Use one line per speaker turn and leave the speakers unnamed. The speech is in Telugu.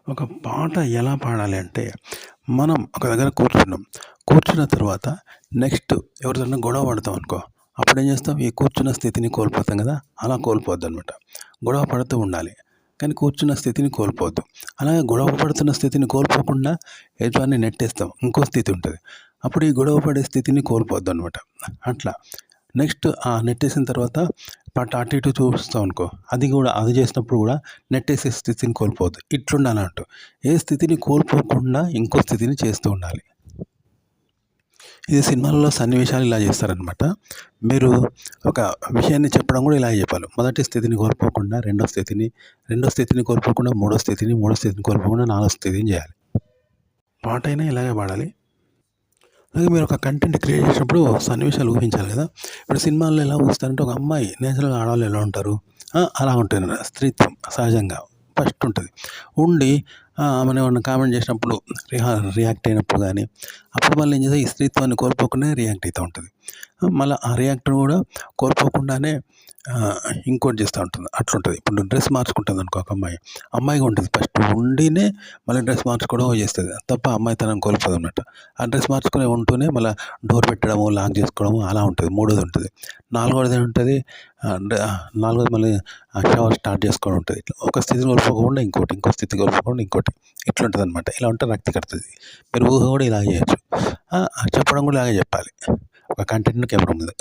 ఒక పాట ఎలా పాడాలి అంటే, మనం ఒక దగ్గర కూర్చున్నాం. కూర్చున్న తర్వాత నెక్స్ట్ ఎవరితోన్నా గొడవ పడతాం అనుకో, అప్పుడేం చేస్తాం? ఈ కూర్చున్న స్థితిని కోల్పోతాం కదా! అలా కోల్పోవద్దనమాట. గొడవ పడుతూ ఉండాలి. కానీ కూర్చున్న స్థితిని కోల్పోవద్దు. అలాగే గొడవ పడుతున్న స్థితిని కోల్పోకుండా ఎదుటివాడిని నెట్టేస్తాం. ఇంకో స్థితి ఉంటది. అప్పుడు ఈ గొడవ పడే స్థితిని కోల్పోవద్దనమాట. అట్లా. నెక్స్ట్ నెట్టేసిన తర్వాత అటు ఇటు చూస్తాం అనుకో, అది చేసినప్పుడు కూడా నెట్టేసే స్థితిని కోల్పోవద్దు. ఇట్లుండాలన్నట్టు. ఏ స్థితిని కోల్పోకుండా ఇంకో స్థితిని చేస్తూ ఉండాలి. ఇది సినిమాలలో సన్నివేశాలు ఇలా చేస్తారనమాట. మీరు ఒక విషయాన్ని చెప్పడం కూడా ఇలాగే చెప్పాలి. మొదటి స్థితిని కోల్పోకుండా రెండో స్థితిని కోల్పోకుండా మూడో స్థితిని కోల్పోకుండా నాలుగో స్థితిని చేయాలి. పాట అయినా ఇలాగే పాడాలి. అలాగే మీరు ఒక కంటెంట్ క్రియేట్ చేసినప్పుడు సన్నివేశాలు ఊహించాలి కదా! ఇప్పుడు సినిమాల్లో ఎలా ఊహిస్తారంటే, ఒక అమ్మాయి నేచురల్‌గా ఆడవాళ్ళు ఎలా ఉంటారు? అలా ఉంటుంది స్త్రీత్వం సహజంగా ఫస్ట్ ఉంటుంది. ఉండి ఆమెను ఏమన్నా కామెంట్ చేసినప్పుడు రియాక్ట్ అయినప్పుడు కానీ, అప్పుడు మళ్ళీ ఏం చేస్తుంది? ఈ స్త్రీత్వాన్ని కోల్పోకుండా రియాక్ట్ అవుతూ ఉంటుంది. మళ్ళీ ఆ రియాక్ట్‌ని కూడా కోల్పోకుండానే ఇంకోటి చేస్తూ ఉంటుంది. అట్లుంటుంది. ఇప్పుడు డ్రెస్ మార్చుకుంటుంది అనుకో ఒక అమ్మాయి. అమ్మాయిగా ఉంటుంది ఫస్ట్. ఉండినే మళ్ళీ డ్రెస్ మార్చుకోవడం చేస్తుంది. తప్ప అమ్మాయితనం కోల్పోదన్నమాట. ఆ డ్రెస్ మార్చుకొని ఉంటూనే మళ్ళీ డోర్ పెట్టడము, లాక్ చేసుకోవడము అలా ఉంటుంది. మూడోది ఉంటుంది. నాలుగోది ఏముంటుంది? నాలుగోది మళ్ళీ షవర్ స్టార్ట్ చేసుకోవడం ఉంటుంది. ఇట్లా ఒక స్థితిని కోల్పోకుండా ఇంకో స్థితి కోల్పోకుండా ఇంకోటి. ఇట్లుంటుందన్నమాట. ఇలా ఉంటే రక్తి కడుతుంది. మీరు ఊహ కూడా ఇలా చేయొచ్చు. చెప్పడం కూడా ఇలాగే చెప్పాలి. ఒక కంటెంట్‌ని కెమెరా ముందు.